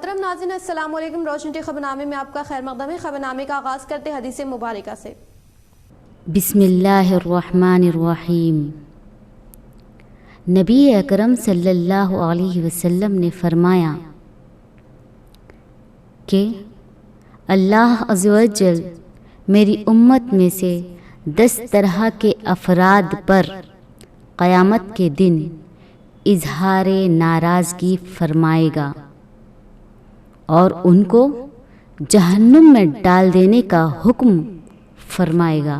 मोहतरम नाज़रीन, अस्सलाम वालेकुम। रोशन टी खबरनामे में आपका खैर मक़दम है। खबरनामे का आगाज़ करते हैं हदीस मुबारका से। बिस्मिल्लाहिर्रहमानिर्रहीम। नबी अकरम सल्लल्लाहु अलैहि वसल्लम ने फरमाया कि अल्लाह अज़्ज़ व जल मेरी उम्मत में से 10 तरह के अफराद पर क़यामत के दिन इजहार नाराज़गी फरमाएगा और उनको जहन्नुम में डाल देने का हुक्म फरमाएगा,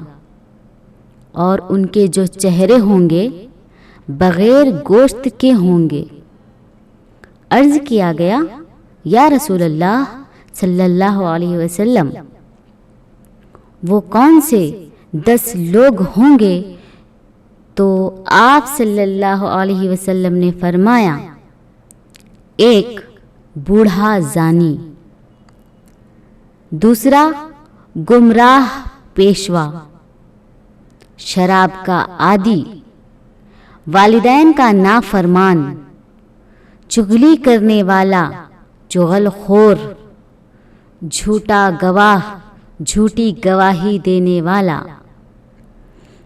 और उनके जो चेहरे होंगे बग़ैर गोश्त के होंगे। अर्ज़ किया गया, या रसूल अल्लाह सल्लल्लाहु अलैहि वसल्लम, वो कौन से 10 लोग होंगे? तो आप सल्लल्लाहु अलैहि वसल्लम ने फरमाया, 1 बूढ़ा जानी, दूसरा गुमराह पेशवा, शराब का आदी, वालिदैन का नाफरमान, चुगली करने वाला, चुगलखोर, झूठा गवाह, झूठी गवाही देने वाला,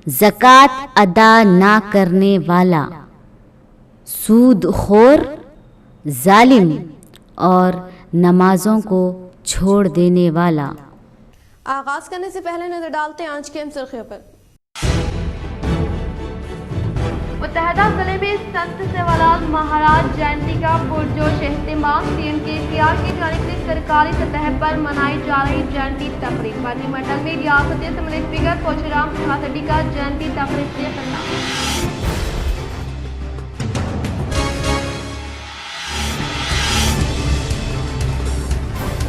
ज़कात अदा ना करने वाला, सूदखोर, जालिम और नमाजों को छोड़ देने वाला। आगाज़ करने से पहले नजर डालते हैं आज की अहम सुर्खियों पर। मुत्तहदा ज़िले में संत सेवालाल महाराज जयंती का पुरजोश एहतमाम। सीएम केसीआर की जानिब से सरकारी सतह पर मनाई जा रही जयंती तकरीब। मंत्रिमंडल में रियासती असम्बली स्पीकर कोचराम खासडी का जयंती तकरीब से खिताब।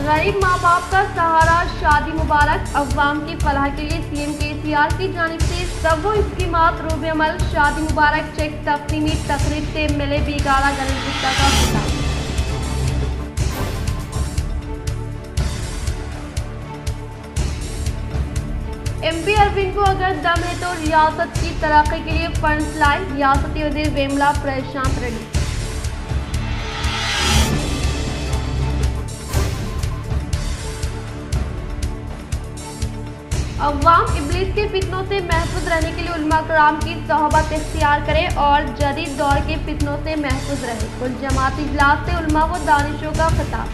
गरीब माँ बाप का सहारा, शादी मुबारक, अवाम की फलाह के लिए सीएम केसीआर की जानिब से सबो स्कीमात रूबे अमल, शादी मुबारक, चेक तकसीमी तकरीब से मिले बिगाड़ा गणेश गुप्ता का खिताब। MP अरविंद को अगर दम है तो रियासत की तरक्की के लिए फंड्स लाए, रियासती वजीर वेमला प्रशांत रेड्डी। अवाम इब्लीस के फितनों से महफूज रहने के लिए उलमा कराम की सोहबत इख्तियार करें और जदीद दौर के फितनों से महफूज रहे। कुल जमाती इजलास से उलमा व दानिशों का खिताब।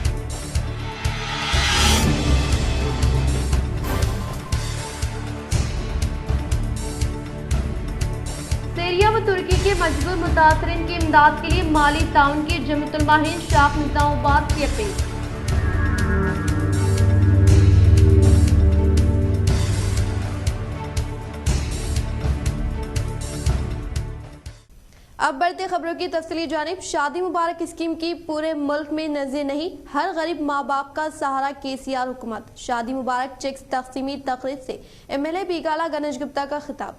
सीरिया व तुर्की के मजबूर मुतासरीन की इमदाद के लिए माली ताउन की जमीयतुल हिंद शाख निजामाबाद की अपील। अब बढ़ते खबरों की तफसीली जानिब। शादी मुबारक स्कीम की पूरे मुल्क में नज़ीर नहीं, हर गरीब माँ बाप का सहारा केसीआर हुकूमत। शादी मुबारक चेक्स तकसीमी तकरीब से MLA बिगाड़ा गणेश गुप्ता का खिताब।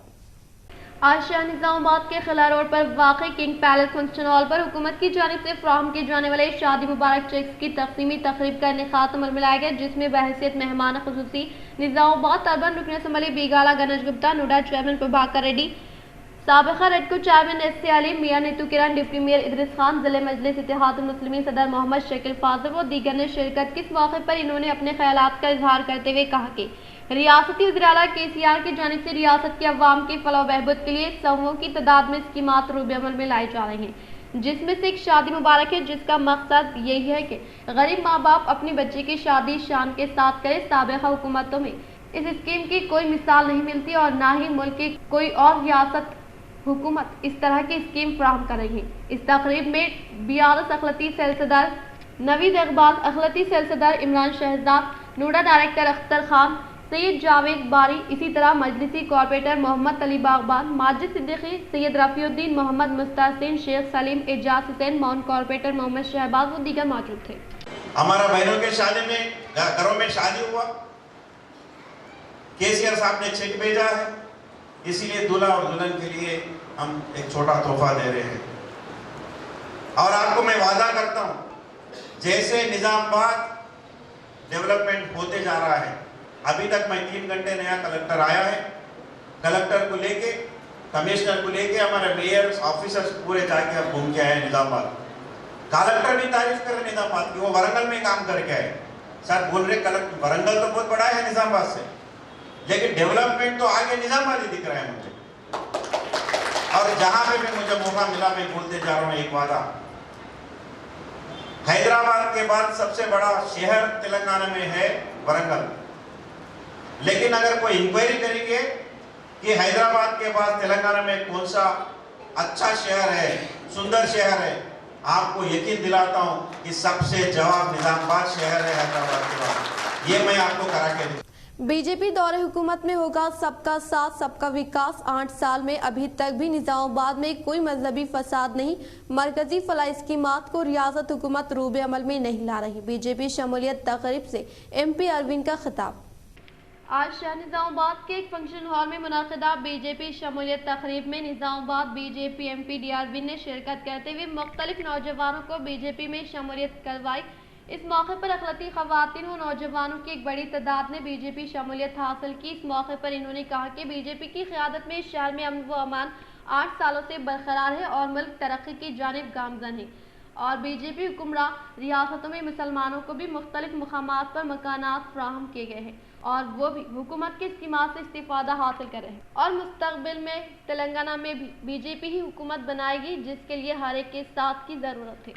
आज शहर निजामाबाद के खिला रोड पर वाक़ई किंग पैलेस फंक्शन हॉल पर हुकूमत की जानिब से फराहम किए जाने वाले शादी मुबारक चेक्स की तकसीमी तकरीब का इनेकाद अमल में लाया गया, जिसमें बहैसियत मेहमान खुसूसी निजामाबाद अर्बन रुकन असम्बली बिगाड़ा गणेश गुप्ता, नोडा चेयरमैन प्रभाकर रेड्डी, साबिक़ा रेडको चेयरमैन SC अली, मियां नीतू किरण, डिप्टी मेयर इदरीस खान, ज़िले मजलिस इत्तेहादुल मुस्लिमीन सदर मोहम्मद शकील फाजिल व दीगर ने शिरकत की। इस मौके पर इन्होंने अपने ख्यालात का इजहार करते हुए कहा कि रियासती वज़ीर आला केसीआर की जानिब से रियासत के अवाम की फलाह बहबूद के लिए समूहों की तादाद में स्कीमात रूबे अमल में लाई जा रही हैं, जिसमें से एक शादी मुबारक है, जिसका मकसद यही है कि गरीब माँ बाप अपनी बच्चे की शादी शान के साथ करें। साबिक़ा हुकूमतों में इस स्कीम की कोई मिसाल नहीं मिलती और ना ही मुल्क की कोई और रियासत हुकूमत इस तरह की स्कीम फराहम करेगी। इस तकरीब में BRS अखलती सेल सदर नवीद इकबाल, अखलती सेल सदर इमरान शहजाद, नूडा डायरेक्टर अख्तर खान, सैयद जावेद बारी, इसी तरह मजलिसी कॉर्पोरेटर मोहम्मद अली बागबान, माजिद सिद्दीकी, सैयद रफ़ीउद्दीन, मोहम्मद मुस्तासिन, शेख सलीम, एजाज हुसैन, माउन कॉर्पोरेटर मोहम्मद शहबाज व दीगर मौजूद थे। हमारा बहनों के शादी में घरों में शादी हुआ, केसीआर साहब ने चेक भेजा है, इसीलिए दूल्हा और दुल्हन के लिए हम एक छोटा तोहफा दे रहे हैं। और आपको मैं वादा करता हूं, जैसे निजामाबाद डेवलपमेंट होते जा रहा है, अभी तक मैं 3 घंटे नया कलेक्टर आया है, कलेक्टर को लेके, कमिश्नर को लेके, हमारे मेयर्स ऑफिसर्स पूरे जाके अब घूम के आए निजामाबाद। कलेक्टर भी तारीफ कर रहे निजामाबाद की, वो वरंगल में काम करके आए। सर बोल रहे कलेक्टर वरंगल तो बहुत बड़ा है निजामाबाद से, लेकिन डेवलपमेंट तो आगे निजामाबाद ही दिख रहा है मुझे। और जहां पे भी मुझे मौका मिला मैं बोलते जा रहा हूँ एक वादा, हैदराबाद के बाद सबसे बड़ा शहर तेलंगाना में है वरंगल, लेकिन अगर कोई इंक्वायरी करेंगे कि हैदराबाद के बाद तेलंगाना में कौन सा अच्छा शहर है, सुंदर शहर है, आपको यकीन दिलाता हूं कि सबसे जवाब निजामाबाद शहर है हैदराबाद के बाद। ये मैं आपको करा के दूं। बीजेपी दौरे हुकूमत में होगा सबका साथ सबका विकास। 8 साल में अभी तक भी निजामाबाद में कोई मजहबी फसाद नहीं। मरकजी फलाही स्कीमात को रियासत हुकूमत रूबे अमल में नहीं ला रही। बीजेपी शमूलियत तकरीब से MP अरविंद का खिताब। आज शहर निजामाबाद के एक फंक्शन हॉल में मुनाकिदा बीजेपी शमूलियत तकरीब में Nizamabad BJP MP D Arvind ने शिरकत करते हुए मुख्तलिफ नौजवानों को बीजेपी में शमूलियत करवाई। इस मौके पर अखलाती खवातीन और नौजवानों की एक बड़ी तादाद ने बीजेपी शमूलियत हासिल की। इस मौके पर इन्होंने कहा कि बीजेपी की क़यादत में शहर में अमन व अमान 8 सालों से बरकरार है और मुल्क तरक्की की जानिब गामजन है। और बीजेपी हुक्मरान रियासतों में मुसलमानों को भी मुख्तलिफ मकामात पर मकानात फराहम किए गए हैं और वो भी हुकूमत के स्कीमात से इस्तिफादा हासिल कर रहे हैं। और मुस्तकबिल में तेलंगाना में भी बीजेपी ही हुकूमत बनाएगी, जिसके लिए हर एक के साथ की ज़रूरत है।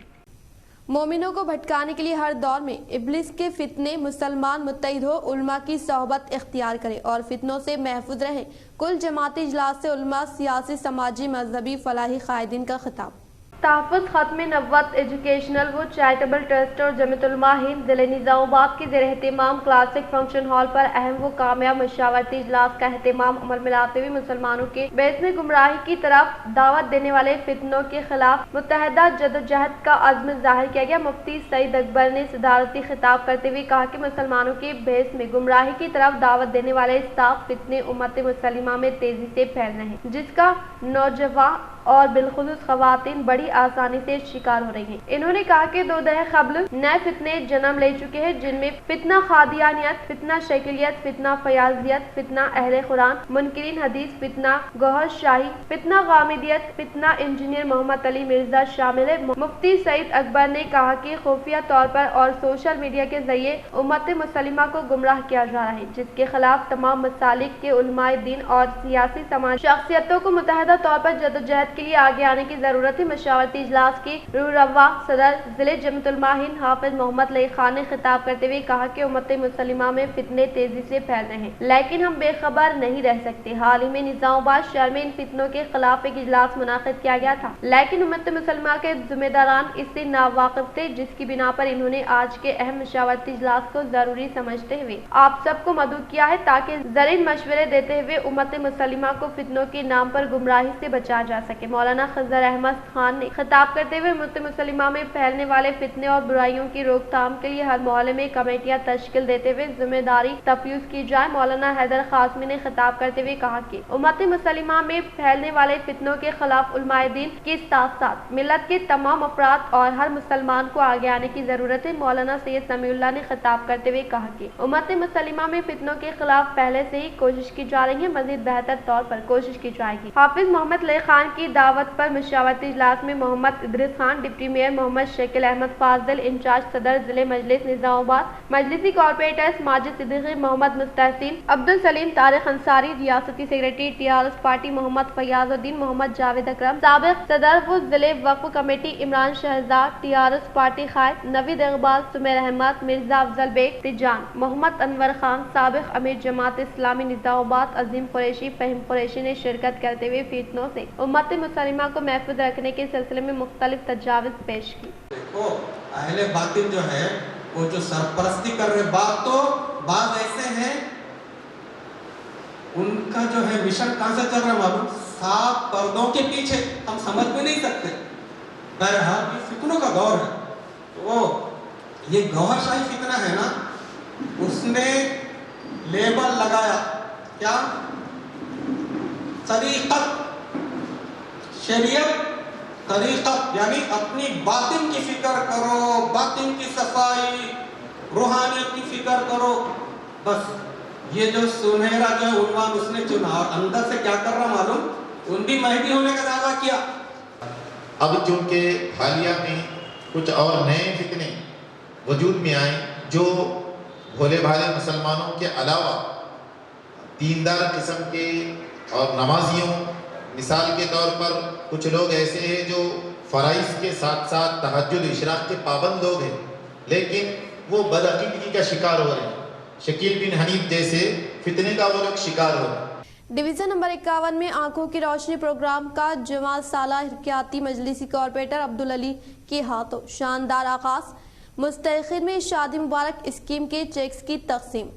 मोमिनों को भटकाने के लिए हर दौर में इब्लिस के फितने, मुसलमान मुत्तहिद हो, उल्मा की सोहबत इख्तियार करें और फितनों से महफूज रहें। कुल जमाती इजलास से उल्मा, सियासी, समाजी, मजहबी, फलाही कायदीन का खिताब। तहफ़्फ़ुज़ ख़त्म नबुव्वत एजुकेशनल व चैरिटेबल ट्रस्ट और जमीयतुल उलमा हिंद ज़िले निज़ामाबाद के ज़ेर एहतमाम क्लासिक फंक्शन हॉल पर अहम व कामयाब मशावरती इजलास का एहतमाम अमल में लाते हुए मुसलमानों के बेस में गुमराही की तरफ दावत देने वाले फितनों के खिलाफ मुत्तहदा जदोजहद का अज़्म ज़ाहिर किया गया। मुफ्ती सईद अकबर ने सदारती खिताब करते हुए कहा कि मुसलमानों के बेस में गुमराही की तरफ दावत देने वाले सात फितने उम्मत मुसलिमा में तेजी से फैल रहे हैं, जिसका नौजवान और बिलखुसूस खवातीन बड़ी आसानी से शिकार हो रही हैं। इन्होंने कहा कि 2 दहाई क़ब्ल नए फितने जन्म ले चुके हैं, जिनमें फितना खादियानियत, फितना शकीलियत, फितना फयाजियत, फितना अहले कुरान, मुनकिरीन हदीस, फितना गौहर शाही, फितना गामिदियत, फितना इंजीनियर मोहम्मद अली मिर्जा शामिल है। मुफ्ती सईद अकबर ने कहा कि खुफिया तौर पर और सोशल मीडिया के जरिए उम्मत मुसलिमा को गुमराह किया जा रहा है, जिसके खिलाफ तमाम मसालिक के उलमाए दीन और सियासी समाज शख्सियतों को मुत्तहदा तौर पर जदोजहद के लिए आगे आने की जरूरत है। मशावरती इजलास की रूरवा सदर जिले जमीयतुल उलमा हिंद हाफिज मोहम्मद लई खान ने खिताब करते हुए कहा कि उम्मत मुसलिमा में फितने तेजी से फैल रहे हैं, लेकिन हम बेखबर नहीं रह सकते। हाल ही में निजामाबाद शहर में इन फितनों के खिलाफ एक इजलास मुनाकिद किया गया था, लेकिन उम्मत मुसलिमा के जिम्मेदारान इससे नावाकिफ थे, जिसकी बिना पर इन्होंने आज के अहम मशावरती इजलास को जरूरी समझते हुए आप सबको मदऊ किया है, ताकि ज़रीन मशवरे देते हुए उम्मत मुसलिमा को फितनों के नाम पर गुमराही से बचाया जा सके। मौलाना खजर अहमद खान ने खिताब करते हुए उम्मत मुसलिमा में फैलने वाले फितने और बुराइयों की रोकथाम के लिए हर मोहल्ले में कमेटियां तश्कील देते हुए जिम्मेदारी तफयूज की जाए। मौलाना हैदर कासमी ने खिताब करते हुए कहा कि उम्मत मुसलिमा में फैलने वाले फितनों के खिलाफ उलमाए दीन के साथ साथ मिल्लत के तमाम अफराद और हर मुसलमान को आगे आने की जरूरत है। मौलाना सैयद समीउल्लाह ने खिताब करते हुए कहा कि उम्मत मुसलिमा में फितनों के खिलाफ पहले से ही कोशिश की जा रही है, मजीद बेहतर तौर पर कोशिश की जाएगी। हाफिज मोहम्मद लई खान की दावत पर मशावरती इजलास में Mohammed Idris Khan, deputy mayor Mohammed Shakeel Ahmed Fazil, incharge सदर जिले मजलिस निजामाबाद, मजलिसी कॉर्पोरेटर्स माजिद सिद्दीकी, मोहम्मद मुस्तहसिन, अब्दुल सलीम, तारिक अंसारी, रियासती secretary TRS party Mohammed Fayazuddin, Mohammed Javed Akram, साबिक सदर व जिले Waqf committee Imran Shahzad, TRS party खायद, नवीद इकबाल, सुमेर अहमद, मिर्जा अफजल बेग तिजान, मोहम्मद अनवर खान, साबिक अमीर जमात इस्लामी निजामाबाद अजीम कुरैशी, फहीम कुरैशी ने शिरकत करते हुए फितनों से उम्मत मुसलिमा को महफूज रखने के सिलसिले में मुख्तलिफ तजावीज़ पेश की। देखो अहले बातिल जो है वो जो सरपरस्ती कर रहे, बात ऐसे हैं उनका जो है मिशन कहां से चल रहा है मालूम, 7 पर्दों के पीछे, हम समझ भी नहीं सकते। बहरहाल ये फितनों का दौर है, तो ये गौहरशाही फितना है ना, उसने लेबल लगाया क्या, तरीक़त, शरीयत, तरीक़त, यानी अपनी बातिन की फिक्र करो, बातिन की सफाई, रूहानियत की फिक्र करो। बस ये जो सुनहरा जो उन्वान उसने चुना, और अंदर से क्या कर रहा मालूम, उन भी महदी होने का दावा किया। अब चूंकि हालिया में کچھ اور نئے فتنے وجود میں آئیں جو بھولے بھالے مسلمانوں کے علاوہ دیندار قسم کے اور نمازیوں، مثال کے طور پر کچھ لوگ ایسے ہیں جو فرائض کے ساتھ ساتھ تہجد اشراق کے پابند لوگ ہیں، لیکن وہ بدعقیدگی کا شکار ہو رہے ہیں، شکیل بن حنیف جیسے فتنے کا وہ لوگ شکار ہو رہے ہیں۔ ڈویژن نمبر 51 میں آنکھوں کی روشنی پروگرام کا جماعت سالہ حرکیاتی مجلسی کارپوریٹر عبدالعلی کے ہاتھوں شاندار آغاز، مستحقین میں شادی مبارک اسکیم کے چیکس کی تقسیم۔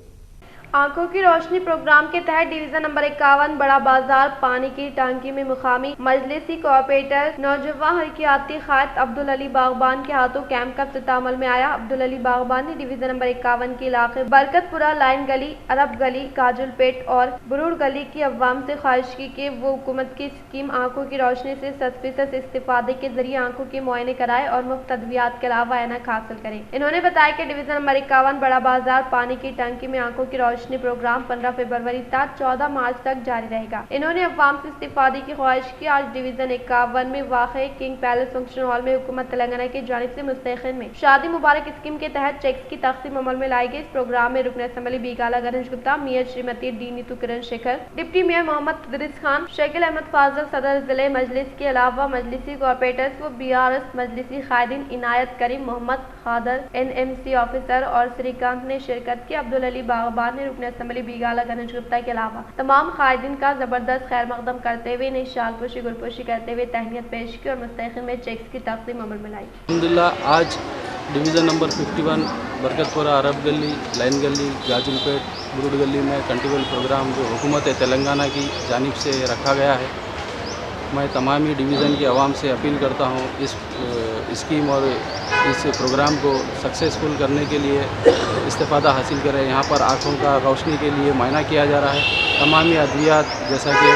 آنکھوں کی روشنی پروگرام کے تحت ڈویژن نمبر 51 بڑا بازار پانی کی ٹانکی میں مقامی مجلسی کارپوریٹر نوجوان حرکیاتی قائد عبدالعلی باغبان کے ہاتھوں کیمپ کا افتتاح عمل میں آیا۔ عبدالعلی باغبان نے ڈویژن نمبر 51 کے علاقے برکت پورہ، لائن گلی، عرب گلی، کاجل پیٹ اور برور گلی کی عوام سے خواہش کی کہ وہ حکومت کی اسکیم آنکھوں کی روشنی سے 100% استفادے کے ذریعے آنکھوں کے معائنے کرائے اور مفت ادویات کے علاوہ اینک حاصل کریں۔ انہوں نے بتایا کہ ڈویژن نمبر 51 بڑا بازار پانی کی ٹانکی میں آنکھوں کی روشنی پروگرام 15 فروری تا 14 مارچ تک جاری رہے گا۔ انہوں نے عوام سے استفادے کی خواہش کی۔ آج ڈویژن 51 میں واقع کنگ پیلس فنکشن ہال میں حکومت تلنگانہ کی جانب سے مستحقین میں شادی مبارک اسکیم کے تحت چیکس کی تقسیم عمل میں لائی گئی۔ اس پروگرام میں رکن assembly Bigala Ganesh Gupta, mayor Shrimati D Neetu Kiran Shekhar, deputy mayor محمد تدریس خان، شکیل احمد فاضل، صدر ضلع مجلس کے علاوہ مجلسی کارپوریٹرز و BRS مجلسی قائدین عنایت کریم، محمد خادر NMC آفیسر اور سری کانت نے شرکت کی۔ عبدالعلی باغبان نے رکن اسمبلی بیگالہ گنیش گپتا کے علاوہ تمام قائدین کا زبردست خیر مقدم کرتے ہوئے انہیں شال پوشی گل پوشی کرتے ہوئے تہنیت پیش کی اور مستحقین میں چیکس کی تقسیم عمل میں لائی۔ الحمدللہ آج ڈویژن نمبر 51 برکت پورہ، عرب گلی، لائن گلی، گاجل پیٹ، برود گلی میں کنٹیول پروگرام جو حکومت تلنگانہ کی جانب سے رکھا گیا ہے، میں تمامی ڈویژن کی عوام سے اپیل کرتا ہوں اس اسکیم اور اس پروگرام کو سکسیزفل کرنے کے لیے استفادہ حاصل کریں۔ یہاں پر آنکھوں کا روشنی کے لیے معائنہ کیا جا رہا ہے۔ تمامی ادویات جیسا کہ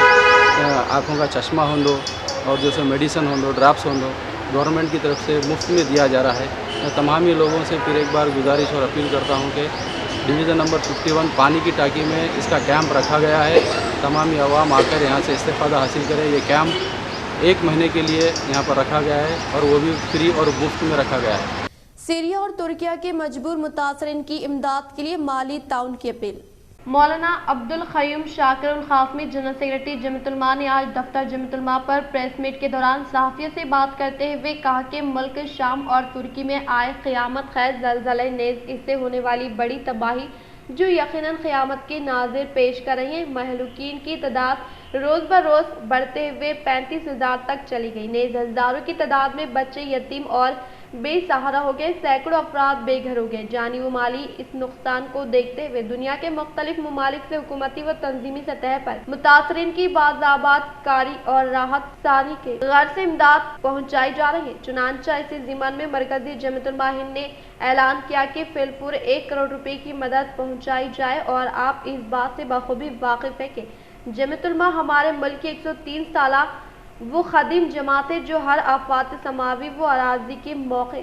آنکھوں کا چشمہ ہوندو اور جیسے میڈیسن ہوندو، ڈراپس ہوندو، گورنمنٹ کی طرف سے مفت میں دیا جا رہا ہے۔ میں تمامی لوگوں سے پھر ایک بار گزارش اور اپیل کرتا ہوں کہ ڈویژن نمبر 51 پانی کی ٹانکی میں اس کا کیمپ رکھا گیا ہے، تمامی عوام آ کر یہاں سے استفادہ حاصل کریں۔ یہ کیمپ 1 مہینے کے لیے یہاں پر رکھا گیا ہے اور وہ بھی فری اور مفت میں رکھا گیا ہے۔ سیریا اور ترکیہ کے مجبور متاثرین کی امداد کے لیے مالی تعاون کی اپیل۔ مولانا عبدالقیوم شاکر القاسمی جنرل سیکرٹری جمعیت علماء نے آج دفتر جمعیت علماء پر پریس میٹ کے دوران صحافیوں سے بات کرتے ہوئے کہا کہ ملک شام اور ترکی میں آئے قیامت خیز زلزلے نیز اس سے ہونے والی بڑی تباہی جو یقیناً قیامت کے ناظر پیش کر رہی ہیں۔ مہلوکین کی تعداد روز بروز بڑھتے ہوئے 35,000 تک چلی گئی، نیز ہزاروں کی تعداد میں بچے یتیم اور بے سہارا ہو گئے، سینکڑوں افراد بے گھر ہو گئے۔ جانی و مالی اس نقصان کو دیکھتے ہوئے دنیا کے مختلف ممالک سے حکومتی و تنظیمی سطح پر متاثرین کی باضابط کاری اور راحت ثانی کے غرض سے امداد پہنچائی جا رہی ہے۔ چنانچہ اسی ضمن میں مرکزی جمعیت علماء ہند نے اعلان کیا کہ فی الفور 1 کروڑ روپے کی مدد پہنچائی جائے، اور آپ اس بات سے بخوبی واقف ہے کہ جمعیت علماء ہمارے ملک کی 103 سالہ وہ خادم جماعت ہے جو ہر آفات سماوی و اراضی کے موقع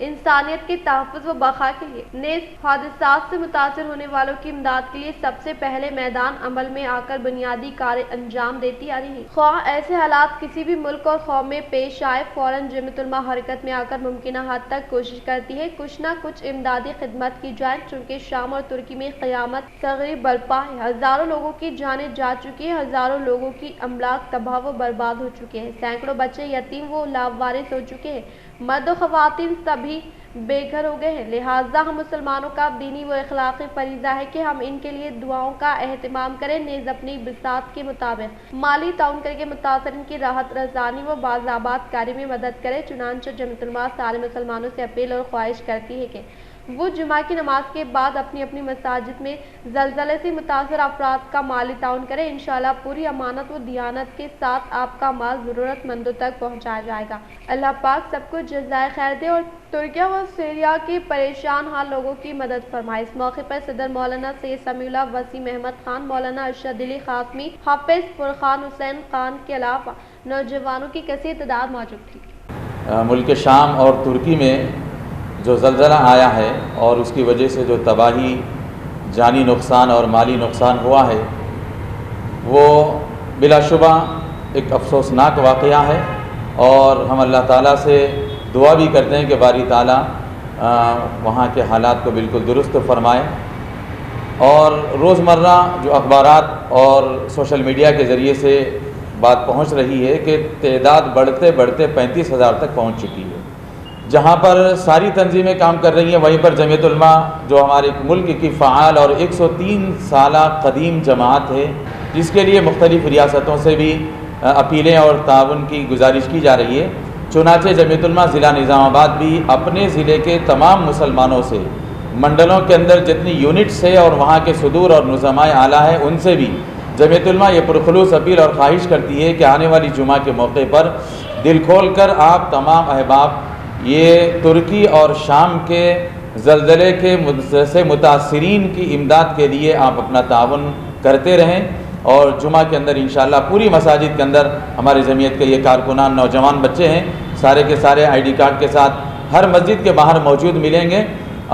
انسانیت کے تحفظ و بقا کے لیے نیز حادثات سے متاثر ہونے والوں کی امداد کے لیے سب سے پہلے میدان عمل میں آ کر بنیادی کاریں انجام دیتی آ رہی ہیں۔ خواہ ایسے حالات کسی بھی ملک اور قوم میں پیش آئے، فوراً جمعیت علماء حرکت میں آ کر ممکنہ حد تک کوشش کرتی ہے کچھ نہ کچھ امدادی خدمت کی جائے، چونکہ شام اور ترکی میں قیامت صغیر برپا ہے۔ ہزاروں لوگوں کی جانیں جا چکی ہیں، ہزاروں لوگوں کی املاک تباہ و برباد ہو چکے ہیں، سینکڑوں بچے یتیم و لاوارث ہو چکے ہیں، مرد و خواتین سبھی بے گھر ہو گئے ہیں۔ لہٰذا ہم مسلمانوں کا دینی و اخلاقی فریضہ ہے کہ ہم ان کے لیے دعاؤں کا اہتمام کریں، نیز اپنی بساط کے مطابق مالی تعاون کر کے متاثرین کی راحت رسانی و باضابط کاری میں مدد کریں۔ چنانچہ جمعیت علماء سارے مسلمانوں سے اپیل اور خواہش کرتی ہے کہ وہ جمعہ کی نماز کے بعد اپنی اپنی مساجد میں زلزلے سے متاثر افراد کا مالی تعاون کریں۔ انشاءاللہ پوری امانت و دیانت کے ساتھ آپ کا مال ضرورت مندوں تک پہنچایا جائے گا۔ اللہ پاک سب کو جزائے خیر دے اور ترکیہ و سیریا کے پریشان حال لوگوں کی مدد فرمائے۔ اس موقع پر صدر مولانا سید سمیع اللہ وسیم احمد خان، مولانا ارشد علی قاسمی، حافظ فرقان حسین خان کے علاوہ نوجوانوں کی کثیر تعداد موجود تھی۔ ملک شام اور ترکی میں جو زلزلہ آیا ہے اور اس کی وجہ سے جو تباہی، جانی نقصان اور مالی نقصان ہوا ہے، وہ بلا شبہ ایک افسوسناک واقعہ ہے، اور ہم اللہ تعالیٰ سے دعا بھی کرتے ہیں کہ باری تعالیٰ وہاں کے حالات کو بالکل درست فرمائے. اور روزمرہ جو اخبارات اور سوشل میڈیا کے ذریعے سے بات پہنچ رہی ہے کہ تعداد بڑھتے بڑھتے 35,000 تک پہنچ چکی ہے. جہاں پر ساری تنظیمیں کام کر رہی ہیں وہیں پر جمعیت علماء جو ہمارے ملک کی فعال اور 103 سالہ قدیم جماعت ہے جس کے لیے مختلف ریاستوں سے بھی اپیلیں اور تعاون کی گزارش کی جا رہی ہے. چنانچہ جمعیت علماء ضلع نظام آباد بھی اپنے ضلع کے تمام مسلمانوں سے منڈلوں کے اندر جتنی یونٹس ہے اور وہاں کے صدور اور نظمائے اعلیٰ ہیں ان سے بھی جمعیت علماء یہ پرخلوص اپیل اور خواہش کرتی ہے کہ آنے والی جمعہ کے موقع پر دل کھول کر آپ تمام احباب یہ ترکی اور شام کے زلزلے کے سے متاثرین کی امداد کے لیے آپ اپنا تعاون کرتے رہیں. اور جمعہ کے اندر انشاءاللہ پوری مساجد کے اندر ہماری جمعیت کے یہ کارکنان نوجوان بچے ہیں سارے کے سارے ID کارڈ کے ساتھ ہر مسجد کے باہر موجود ملیں گے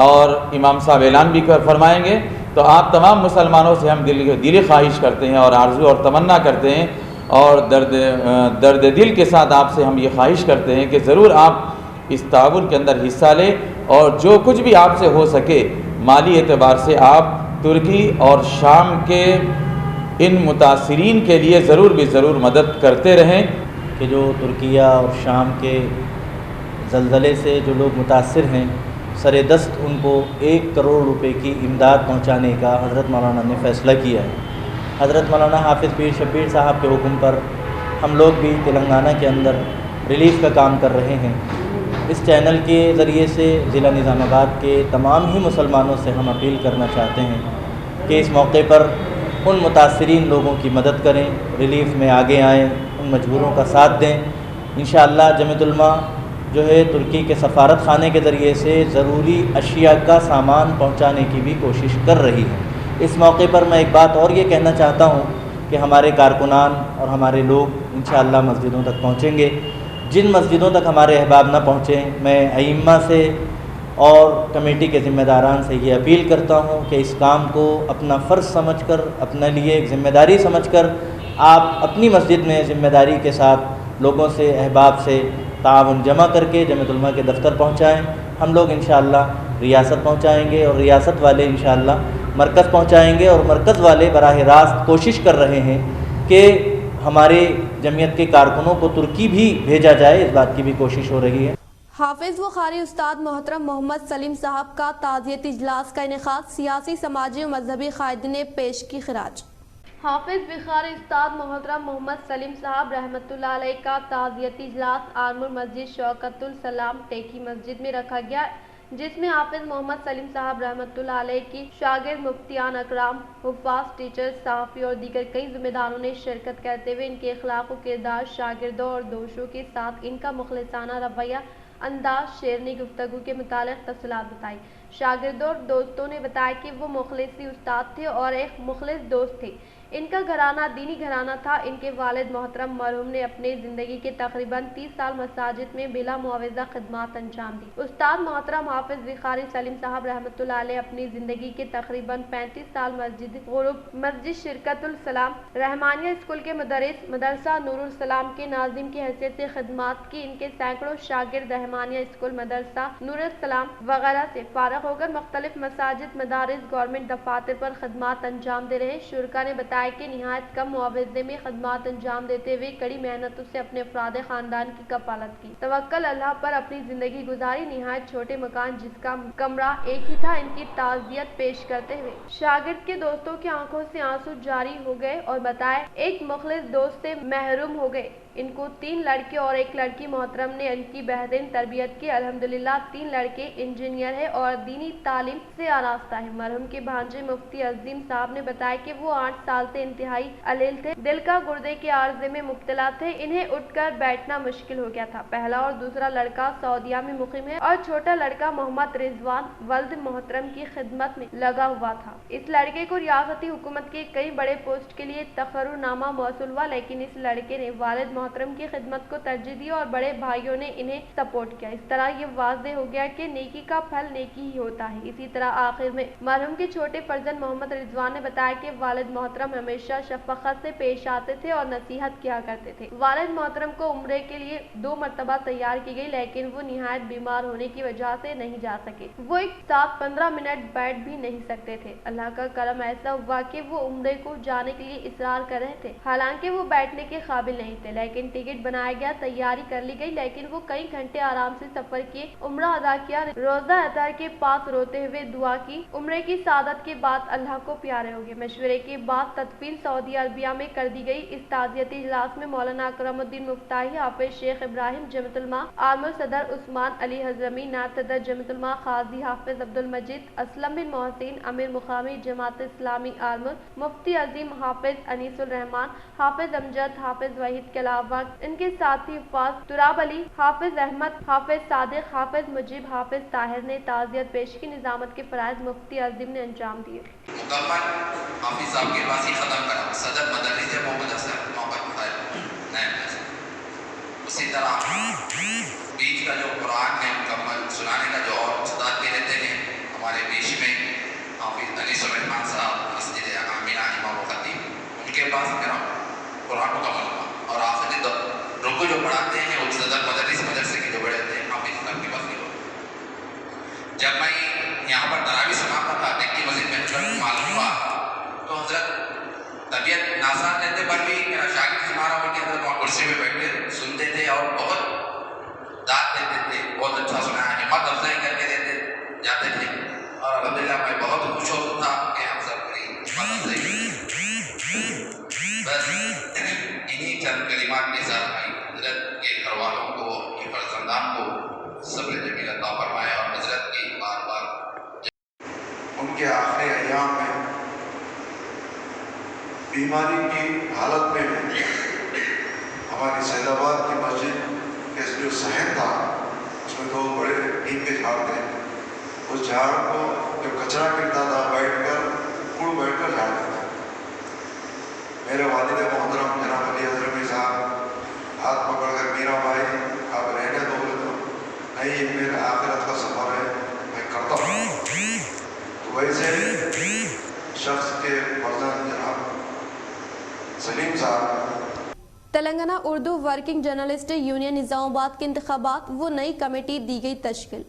اور امام صاحب اعلان بھی فرمائیں گے. تو آپ تمام مسلمانوں سے ہم دلی خواہش کرتے ہیں اور آرزو اور تمنا کرتے ہیں اور درد دل کے ساتھ آپ سے ہم یہ خواہش کرتے ہیں کہ ضرور آپ اس تعاون کے اندر حصہ لیں اور جو کچھ بھی آپ سے ہو سکے مالی اعتبار سے آپ ترکی اور شام کے ان متاثرین کے لیے ضرور بھی ضرور مدد کرتے رہیں. کہ جو ترکیہ اور شام کے زلزلے سے جو لوگ متاثر ہیں سر دست ان کو 1 کروڑ روپے کی امداد پہنچانے کا حضرت مولانا نے فیصلہ کیا ہے. حضرت مولانا حافظ پیر شبیر صاحب کے حکم پر ہم لوگ بھی تلنگانہ کے اندر ریلیف کا کام کر رہے ہیں. اس چینل کے ذریعے سے ضلع نظام آباد کے تمام ہی مسلمانوں سے ہم اپیل کرنا چاہتے ہیں کہ اس موقع پر ان متاثرین لوگوں کی مدد کریں, ریلیف میں آگے آئیں, ان مجبوروں کا ساتھ دیں. انشاءاللہ جمعیت علماء جو ہے ترکی کے سفارت خانے کے ذریعے سے ضروری اشیاء کا سامان پہنچانے کی بھی کوشش کر رہی ہے. اس موقع پر میں ایک بات اور یہ کہنا چاہتا ہوں کہ ہمارے کارکنان اور ہمارے لوگ انشاءاللہ مسجدوں تک پہنچیں گے. جن مسجدوں تک ہمارے احباب نہ پہنچیں میں ائمہ سے اور کمیٹی کے ذمہ داران سے یہ اپیل کرتا ہوں کہ اس کام کو اپنا فرض سمجھ کر, اپنے لیے ایک ذمہ داری سمجھ کر آپ اپنی مسجد میں ذمہ داری کے ساتھ لوگوں سے احباب سے تعاون جمع کر کے جمعیت علماء کے دفتر پہنچائیں. ہم لوگ انشاءاللہ ریاست پہنچائیں گے اور ریاست والے انشاءاللہ مرکز پہنچائیں گے اور مرکز والے براہ راست کوشش کر رہے ہیں کہ ہمارے جمعیت کے کارکنوں کو ترکی بھی بھیجا جائے, اس بات کی بھی کوشش ہو رہی ہے. حافظ و قاری استاد محترم محمد سلیم صاحب کا تعزیتی اجلاس کا انعقاد, سیاسی سماجی و مذہبی قائدین نے پیش کی خراج. حافظ بخاری استاد محترم محمد سلیم صاحب رحمۃ اللہ علیہ کا تعزیتی اجلاس آرمور مسجد شوکت السلام ٹیکی مسجد میں رکھا گیا, جس میں حافظ محمد سلیم صاحب رحمۃ اللہ علیہ کی شاگرد مفتیان اکرام, حفاظ, ٹیچرز, صحافی اور دیگر کئی ذمہ داروں نے شرکت کرتے ہوئے ان کے اخلاق و کردار, شاگردوں اور دوستوں کے ساتھ ان کا مخلصانہ رویہ, انداز, شیرنی گفتگو کے متعلق تفصیلات بتائی. شاگردوں اور دوستوں نے بتایا کہ وہ مخلصی استاد تھے اور ایک مخلص دوست تھے. ان کا گھرانہ دینی گھرانہ تھا. ان کے والد محترم مرحوم نے اپنے زندگی کے تقریباً 30 سال مساجد میں بلا معاوضہ خدمات انجام دی. استاد محترم حافظ بخاری سلیم صاحب رحمۃ اللہ علیہ اپنی زندگی کے تقریباً 35 سال مسجد غروب, مسجد شرکت السلام, رحمانیہ اسکول کے مدرس, مدرسہ نور السلام کے ناظم کی حیثیت سے خدمات کی. ان کے سینکڑوں شاگرد رحمانیہ اسکول, مدرسہ نور السلام وغیرہ سے فارغ ہو کر مختلف مساجد, مدارس, گورنمنٹ دفاتر پر خدمات انجام دے رہے. شرکا نے بتایا کہ نہایت کم معاوضے میں خدمات انجام دیتے ہوئے کڑی محنتوں سے اپنے افراد خاندان کی کفالت کی. توکل اللہ پر اپنی زندگی گزاری. نہایت چھوٹے مکان جس کا کمرہ ایک ہی تھا, ان کی تعزیت پیش کرتے ہوئے شاگرد کے دوستوں کی آنکھوں سے آنسو جاری ہو گئے اور بتایا ایک مخلص دوست سے محروم ہو گئے. ان کو 3 لڑکے اور 1 لڑکی. محترم نے ان کی بہترین تربیت کی. الحمدللہ 3 لڑکے انجینئر ہیں اور دینی تعلیم سے آراستہ ہیں. مرحوم کے بھانجے مفتی عظیم صاحب نے بتایا کہ وہ 8 سال سے انتہائی علیل تھے, دل کا گردے کے عارضے میں مبتلا تھے. انہیں اٹھ کر بیٹھنا مشکل ہو گیا تھا. پہلا اور دوسرا لڑکا سعودیہ میں مقیم ہے اور چھوٹا لڑکا محمد رضوان ولد محترم کی خدمت میں لگا ہوا تھا. اس لڑکے کو ریاستی حکومت کے کئی بڑے پوسٹ کے لیے تقرر نامہ موصول ہوا, لیکن اس لڑکے نے والد محترم کی خدمت کو ترجیح دی اور بڑے بھائیوں نے انہیں سپورٹ کیا۔ اس طرح یہ واضح ہو گیا کہ نیکی کا پھل نیکی ہی ہوتا ہے۔ اسی طرح آخر میں مرحوم کے چھوٹے فرزند محمد رضوان نے بتایا کہ والد محترم ہمیشہ شفقت سے پیش آتے تھے اور نصیحت کیا کرتے تھے۔ والد محترم کو عمرے کے لیے 2 مرتبہ تیار کی گئی، لیکن وہ نہایت بیمار ہونے کی وجہ سے نہیں جا سکے۔ وہ ایک ساتھ 15 منٹ بیٹھ بھی نہیں سکتے تھے۔ اللہ کا کرم ایسا ہوا کہ وہ عمرے کو جانے کے لیے اصرار کر رہے تھے، حالانکہ وہ بیٹھنے کے قابل نہیں تھے، لیکن ٹکٹ بنایا گیا، تیاری کر لی گئی، لیکن وہ کئی گھنٹے آرام سے سفر کیے، عمرہ ادا کیا، روزہ اطہر کے پاس روتے ہوئے دعا کی۔ عمرے کی سعادت کے بعد اللہ کو پیارے ہو گئے۔ مشورے کے بعد تدفین سعودی عربیہ میں کر دی گئی۔ اس تعزیتی اجلاس میں مولانا اکرم الدین مفتاحی، حافظ شیخ ابراہیم جمعیت علماء عالمر، صدر عثمان علی حضرمی، نائب صدر جمعیت علماء قاضی حافظ عبدالمجید، اسلم بن محسن، امیر مقامی جماعت اسلامی عالمر، مفتی عظیم حافظ انیس الرحمان، حافظ امجد، حافظ وحید کے علاوہ ان کے ساتھی حفاظ تراب علی، حافظ احمد، حافظ صادق، حافظ مجیب، حافظ طاہر نے تعزیت پیش کی۔ نظامت کے فرائض مفتی عظیم نے انجام دیے۔ مکمل حافظ صاحب کے پاس ہی ختم کرا، صدر مدرسہ وہ مدرسہ موقع اسی طرح بیچ کا جو قرآن ہے مکمل سنانے کا جو اور استاد بھی رہتے ہیں ہمارے بیچ میں حافظ انیس الرحمان صاحب، مسجد امینہ امام و خطیب، ان کے پاس میرا قرآن مکمل ہوا۔ اور آخری رکو جو پڑھاتے ہیں وہ صدر مدرسے کے جو بڑے ہوتے ہیں حافظ صاحب کے پاس نہیں ہوا۔ جب میں یہاں پر تراویح سناتا تھا ٹیک کی مسجد میں حضرت معلوم ہوا تو حضرت طبیعت ناساز رہتے پر بھی میرا شاگرد ہمارا ان کے حضرت وہاں کرسی پہ بیٹھ کے سنتے تھے اور بہت داد دیتے تھے، بہت اچھا سنایا، ہمت افزائی کر کے دیتے جاتے تھے، اور الحمدللہ میں بہت خوش ہوتا تھا کہ ہم سب کی ہمت افزائی بس انہی چند کلمات کے ساتھ میں حضرت کے گھر والوں کو، کے فرزندان کو صبر جمیل عطا فرمائے اور حضرت کی بار بار ان کے آخری ایام میں بیماری کی حالت میں ہماری سید آباد کی مسجد کے جو صحن تھا اس میں 2 بڑے نیم کے جھاڑ تھے، اس جھاڑ کو جو کچرا گرتا تھا بیٹھ کر جھاڑتے تھے۔ میرے والد محترم جناب علی حضرمی صاحب ہاتھ پکڑ کر میرا بھائی آپ رہنے دو، بولے تو نہیں یہ میرا آخرت کا سفر ہے میں کرتا ہوں۔ تو ویسے شخص کے فرزند جناب سلیم صاحب Telangana Urdu working journalist union نظام آباد کے انتخابات، وہ نئی کمیٹی دی گئی تشکیل۔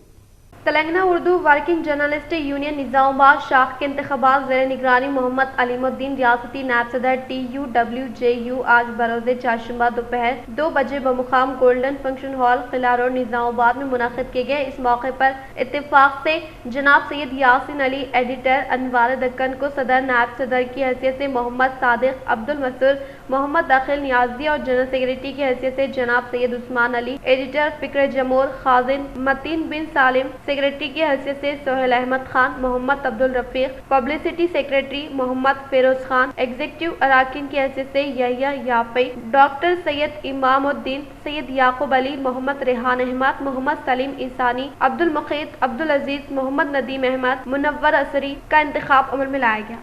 Telangana Urdu working journalist union نظام آباد شاخ کے انتخابات زیر نگرانی محمد علیم الدین ریاستی نائب صدر TUWJU آج بروز چہارشنبہ دوپہر 2 بجے بمقام گولڈن فنکشن ہال قلعہ روڈ نظام آباد میں منعقد کیے گئے۔ اس موقع پر اتفاق سے جناب سید یاسین علی ایڈیٹر انوار دکن کو صدر نائب صدر کی حیثیت سے محمد صادق عبدالمسور، محمد داخل نیازی اور جنرل سیکریٹری کی حیثیت سے جناب سید عثمان علی، ایڈیٹر فکر جمور، خازن متین بن سالم، سیکریٹری کی حیثیت سے سہیل احمد خان، محمد عبدالرفیق، پبلسٹی سیکریٹری محمد فیروز خان، ایگزیکٹو اراکین کی حیثیت سے یحییٰ یافعی، ڈاکٹر سید امام الدین، سید یعقوب علی، محمد ریحان احمد، محمد سلیم عیسانی، عبدالمقیت، عبدالعزیز، محمد ندیم احمد، منور اثری کا انتخاب عمل میں لایا گیا۔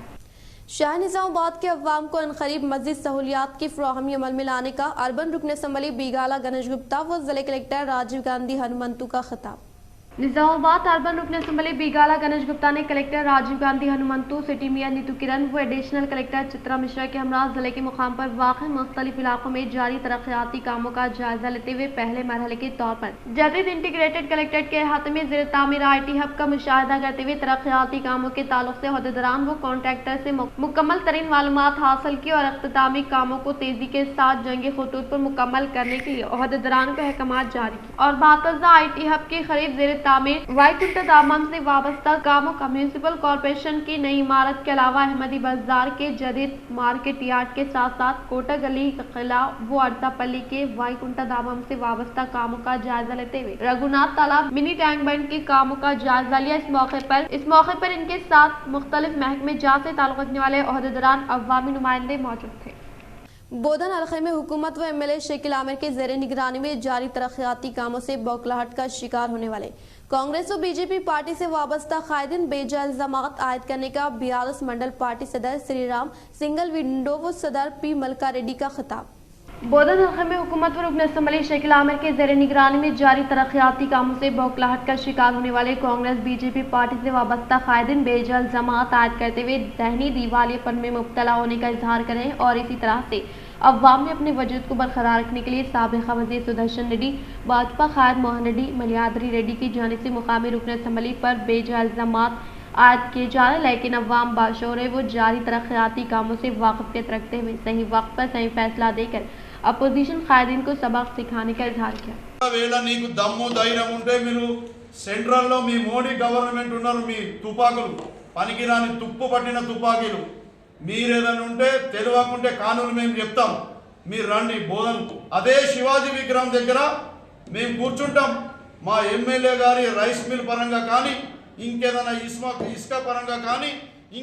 شاہ نظام آباد کے عوام کو عنقریب مزید سہولیات کی فراہمی عمل میں لانے کا اربن رکن اسمبلی بیگالہ گنیش گپتا و ضلع کلکٹر راجیو گاندھی ہنمنتو کا خطاب۔ نظام آباد اربن رکن اسمبلی بیگالہ گنیش گپتا نے collector Rajiv Gandhi Hanmanthu, city mayor Neetu Kiran و ایڈیشنل کلکٹر چترا مشرا کے ہمراہ ضلع کے مقام پر واقع مختلف علاقوں میں جاری ترقیاتی کاموں کا جائزہ لیتے ہوئے پہلے مرحلے کے طور پر جدید انٹیگریٹڈ کلکٹریٹ کے احاطے میں زیر تعمیر IT ہب کا مشاہدہ کرتے ہوئے ترقیاتی کاموں کے تعلق سے عہدیداران و کانٹریکٹر سے مکمل ترین معلومات حاصل کی اور اختتامی کاموں کو تیزی کے ساتھ جنگی خطوط پر مکمل کرنے کے لیے عہدیداران کو احکامات جاری کی اور بعد IT ہب کی خرید زیر تعمیر وائی کنٹا دامن سے وابستہ کاموں کا میونسپل کارپوریشن کی نئی عمارت کے علاوہ احمدی بازار کے جدید مارکیٹ یارڈ کے ساتھ ساتھ کوٹا گلی قلعہ و ارتا پلی کے وائی کنٹا دامن سے وابستہ کاموں کا جائزہ لیتے ہوئے رگھوناتھ تالاب منی ٹینک بینڈ کے کاموں کا جائزہ لیا۔ اس موقع پر ان کے ساتھ مختلف محکمے جات سے تعلق رکھنے والے عہدیداران عوامی نمائندے موجود تھے۔ بودھن علاقے میں حکومت و MLA شکیل عامر کے زیر نگرانی میں جاری ترقیاتی کاموں سے بوکھلاہٹ کا شکار ہونے والے کانگریس و BJP پارٹی سے وابستہ قائدین بے جا الزامات عائد کرنے کا BRS منڈل پارٹی صدر سری رام سنگل ونڈو و صدر P ملکا ریڈی کا خطاب۔ बोधन हल्के में हुकूमत व रुकन असम्बली शकील आमिर के ज़ेर निगरानी में जारी तरक्याती कामों से बौखलाहट का शिकार होने वाले कांग्रेस बीजेपी पार्टी से वाबस्ता कायदीन बेजा जमात आयद करते हुए दहनी दिवालियापन में मुब्तला होने का इजहार करें और इसी तरह से अवाम में अपने वजूद को बरकरार रखने के लिए साबिक़ा वज़ीर सुदर्शन रेड्डी, भाजपा कायद मोहन रेड्डी, मलियाद्री रेड्डी की जानिब से मुकामी रुकन असम्बली पर बेजा इल्ज़ामात आयद किए जा रहे, लेकिन अवाम बाशोर वो जारी तरक्याती कामों से वाकफियत रखते हुए सही वक्त पर सही फैसला देकर अपोजिशन कायदीन को सबक सिखाने का इजहार किया। వేళ నీకు దమ్ము ధైర్యం ఉంటే మీరు సెంట్రల్లో మీ మోడీ గవర్నమెంట్ ఉన్నారు, మీ తుపాకులు పనికిరాని తుప్పు పట్టిన తుపాకీలు మీరేదైనా ఉంటే తెలియకుంటే కానూరు మేము చెప్తాం, మీరు రండి బోధన్కు. అదే శివాజీ విగ్రహం దగ్గర మేము కూర్చుంటాం. మా ఎమ్మెల్యే గారి రైస్ మిల్ పరంగా కానీ ఇంకేదైనా ఇసుక పరంగా కానీ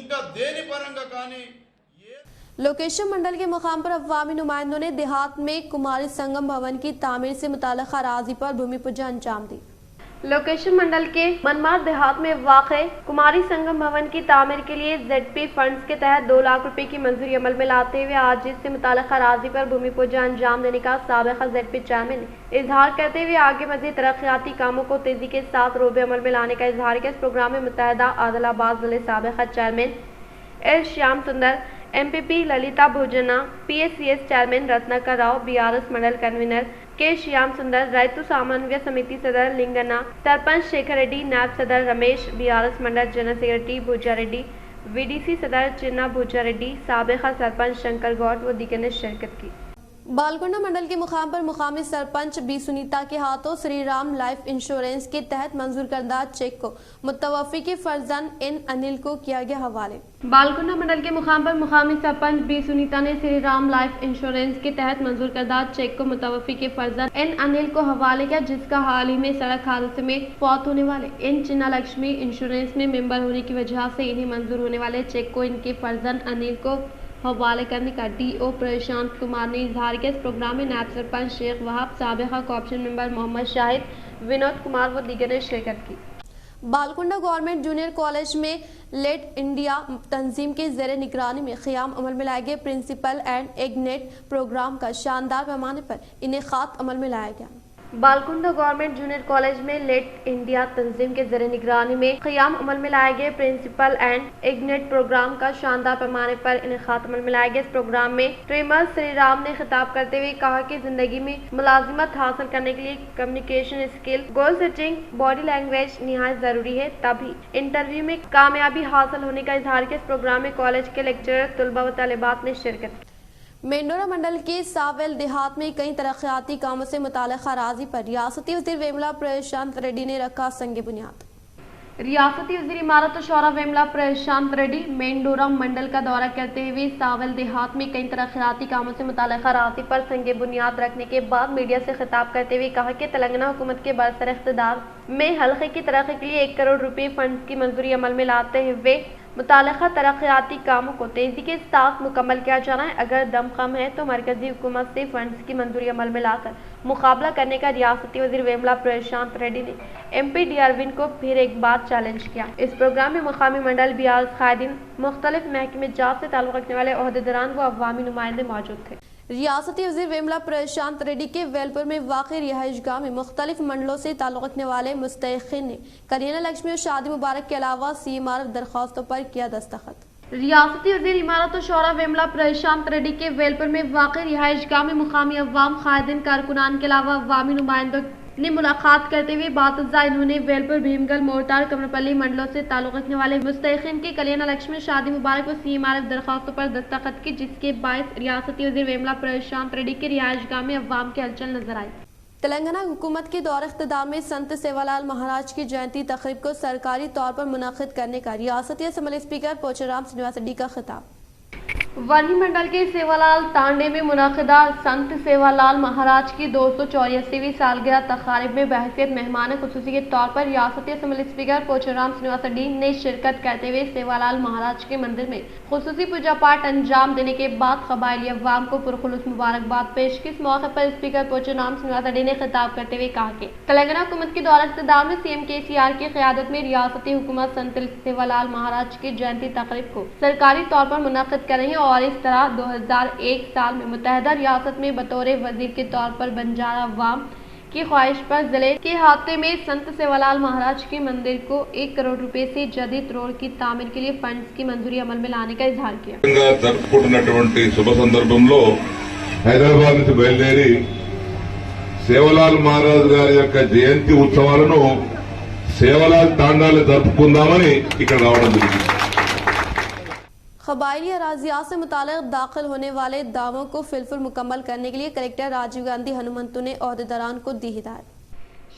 ఇంకా దేని పరంగా కానీ लोकेशन मंडल के मुकाम पर अवामी नुमाइंदों ने देहात में कुमारी संगम भवन की तामीर से मुताल्लिक़ अराज़ी पर भूमि पूजन अंजाम दी। लोकेशन मंडल के मनमार देहात में वाक़े कुमारी संगम भवन की तामीर के लिए ZP फंड्स के तहत 2 लाख रुपए की मंजूरी अमल में लाते हुए आज इससे मुताल्लिक़ अराज़ी पर भूमि पूजन अंजाम देने का साबिक़ा ZP चेयरमैन ने इजहार करते हुए आगे मज़ीद तरक्याती कामों को तेजी के साथ रोबे अमल में लाने का इजहार किया। इस प्रोग्राम में मुत्तहिदा आदिलाबाद ज़िले साबिक़ा chairman L Shyam Sundar, MPP Lalitha Bhojana, PSCS chairman Ratnakar Rao, BRS mandal convener K Shyam सुंदर, रैतु समन्वय समिति सदर लिंगन्ना, सरपंच शेखर रेड्डी, नायब सदर रमेश, BRS मंडल जनरल सेक्रेटरी भूजा रेड्डी, VDC सदर चिन्ना भूजा रेड्डी, साबिक़ा सरपंच शंकर गौड़ व दीगर ने शिरकत की। बालकोंडा मंडल के मुकाम पर मुकामी सरपंच बी सुनीता के हाथों श्री राम लाइफ इंश्योरेंस के तहत मंजूर करदा चेक को मुतवफ़ी के फर्जंद N अनिल को किया गया हवाले। बालकोंडा मंडल के मुकाम पर मुकामी सरपंच बी सुनीता ने श्री राम लाइफ इंश्योरेंस के तहत मंजूर करदा चेक को मुतवफ़ी के फर्जंद N अनिल को हवाले किया, जिसका हाल ही में सड़क हादसे में फौत होने वाले N चिन्ना लक्ष्मी इंश्योरेंस में मेंबर होने की वजह से इन्हें मंजूर होने वाले चेक को इनके फर्जंद अनिल को हवाले करने का DO प्रशांत कुमार ने इजहार किया। इस प्रोग्राम में नायब सरपंच शेख वहाब, साबिक़ा कॉर्पोरेशन मेंबर मोहम्मद शाहिद, विनोद कुमार व दीगर ने शिरकत की। बालकुंडा गवर्नमेंट जूनियर कॉलेज में लेट इंडिया तंजीम के ज़ेर निगरानी में क़याम अमल में लाए गए प्रिंसिपल एंड इग्नेट प्रोग्राम का शानदार पैमाने पर इनेक़ाद अमल में लाया गया। बालकुंडा गवर्नमेंट जूनियर कॉलेज में लेट इंडिया तंजीम के ज़ेर निगरानी में क़याम अमल में लाए गए प्रिंसिपल एंड इग्नेट प्रोग्राम का शानदार पैमाने पर इनेक़ाद अमल में लाया गया। इस प्रोग्राम में ट्रेमर श्री राम ने खिताब करते हुए कहा कि जिंदगी में मुलाजिमत हासिल करने के लिए communication skill, goal setting, body language निहायत जरूरी है, तभी इंटरव्यू में कामयाबी हासिल होने का इजहार किया। इस प्रोग्राम में कॉलेज के लेक्चरर, तलबा व तालिबात ने शिरकत की। मेंढोरा मंडल के सावेल देहात में कई तरक्याती कामों से मुताल्लिक़ अराज़ी पर रियासती वज़ीर वेमला प्रशांत रेड्डी ने रखा संग बुनियाद। रियासती वज़ीर इमारत और शौरा वेमला प्रशांत रेड्डी मेंढोरा मंडल का दौरा करते हुए सावेल देहात में कई तरक्याती कामों से मुताल्लिक़ अराज़ी पर संग बुनियाद रखने के बाद मीडिया से खिताब करते हुए कहा कि तेलंगाना हुकूमत के बरसर इक़्तिदार में हल्के की तरक्की के लिए 1 करोड़ रुपए फंड की मंजूरी अमल में लाते हुए मुताल्लिक़ा तरक्याती कामों को तेजी के साथ मुकम्मल किया जाना है। अगर दम कम है तो मरकजी हुकूमत से फंड्स की मंजूरी अमल में लाकर मुकाबला करने का रियासती वज़ीर वेमला प्रशांत रेड्डी ने MP डी अरविंद को फिर एक बार चैलेंज किया। इस प्रोग्राम में मुकामी मंडल BRS कायदीन, मुख्तलिफ महकमे जात से ताल्लुक़ रखने वाले ओहदेदारान व अवामी नुमाइंदे मौजूद थे। रियासती वज़ीर वेमला प्रशांत रेड्डी के वेलपुर में वाक़ रिहाइशगाह में मुख्तलिफ मंडलों से ताल्लुक़ रखने वाले मुस्तहिक़ीन ने कल्याण लक्ष्मी और शादी मुबारक के अलावा CMRF दरख्वास्तों पर किया दस्तखत। रियासती वज़ीर इमारत और शौरा वेमला प्रशांत रेड्डी के वेलपुर में वाक़ रिहाइशगाह में मुकामी अवाम, कायदीन, कारकुनान के अलावा अवामी नुमाइंदों ने मुलाकात करते हुए बातजा इन्होंने वेलपुर, भीमगल, मोरतार, कमरपल्ली मंडलों से ताल्लुक़ रखने वाले मुस्तहिक़ीन के कल्याण लक्ष्मी, शादी मुबारक और CMRF दरख्वास्तों पर दस्तखत की, जिसके बायस रियासती वज़ीर वेमला प्रशांत रेड्डी के रिहाइशगाह में अवाम की हलचल नजर आई। तेलंगाना हुकूमत के दौर इख्तिदार में संत सेवालाल महाराज की जयंती तकरीब को सरकारी तौर पर मुनक़िद करने का रियासती असम्बली स्पीकर पोचराम श्रीनिवास रेड्डी का खिताब। वर्णी मंडल के सेवालाल तांडे में मुनक़िदा संत सेवालाल महाराज की 284वीं सालगिरह तक़रीब में बहसियत मेहमान ख़ुसूसी के तौर पर रियासती असम्बली स्पीकर पोचराम श्रीनिवास रेड्डी ने शिरकत करते हुए सेवालाल महाराज के मंदिर में ख़ुसूसी पूजा पाठ अंजाम देने के बाद क़बाइली अवाम को पुरखुलूस मुबारकबाद पेश की। इस मौके पर स्पीकर पोचराम श्रीनिवास रेड्डी ने खिताब करते हुए कहा कि तेलंगाना हुकूमत के दौर इक़्तिदार में CM KCR की क़यादत में रियासती हुकूमत संत सेवालाल महाराज की जयंती तकरीब को सरकारी तौर पर मुनक़िद कर रही है और इस तरह 2001 साल में मुत्तहदा रियासत में बतौर वजीर के तौर पर बंजारा अवाम की ख्वाहिश पर जिले के हाते में संत सेवालाल महाराज के मंदिर को 1 करोड़ रुपए से जदीद रोड की तामीर के लिए फंड्स की मंजूरी अमल में लाने का इजहार किया। జరుపుకుంటున్నటువంటి శుభ సందర్భంలో హైదరాబాద్ నుంచి బయలుదేరి సేవలాల్ మహారాజ్ గారి యొక్క జయంతి ఉత్సవాలను సేవలాల్ తాండాలో జరుపుకుందామని ఇక్కడ రావడం జరిగింది। कबायली अराजियात से मुताल्लिक़ दाखिल होने वाले दावों को फिलफुल मुकम्मल करने के लिए कलेक्टर राजीव गांधी हनुमंतु ने ओहदेदारान को दी हिदायत।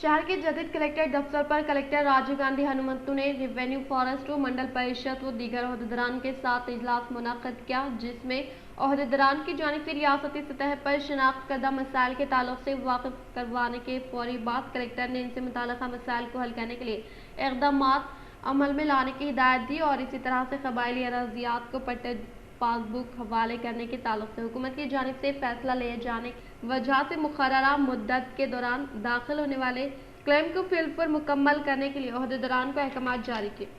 शहर के जदीद कलेक्टर दफ्तर पर कलेक्टर राजीव गांधी हनुमंतु ने रेवेन्यू, फॉरेस्ट व मंडल परिषद व दीगर ओहदेदारान के साथ इजलास मुनक़्क़द किया, जिसमें ओहदेदारान की जानिब से रियासती सतह पर शिनाख्त करदा मसाइल के ताल्लुक से वाकिफ करवाने के फौरी बाद कलेक्टर ने इनसे मुताल्लिक़ा मसाइल को हल करने के लिए इक़दामात अमल में लाने की हिदायत दी और इसी तरह से कबायली अराजियात को पट्टे पासबुक हवाले करने के ताल्लुक से हुकूमत की जानिब से फैसला लिए जाने की वजह से मुकर्ररा मुद्दत के दौरान दाखिल होने वाले क्लेम को फिलफुल मुकम्मल करने के लिए ओहदेदारान को अहकामात जारी किए।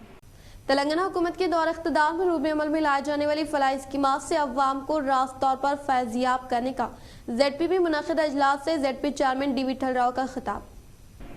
तेलंगाना हुकूमत के दौर इख्तिदार में रूबे अमल में लाई जाने वाली फलाही स्कीमात से अवाम को रास्त तौर पर फैज़याब करने का ZP में मुनक़िदा इजलास से ZP chairman D Vithal Rao का खिताब।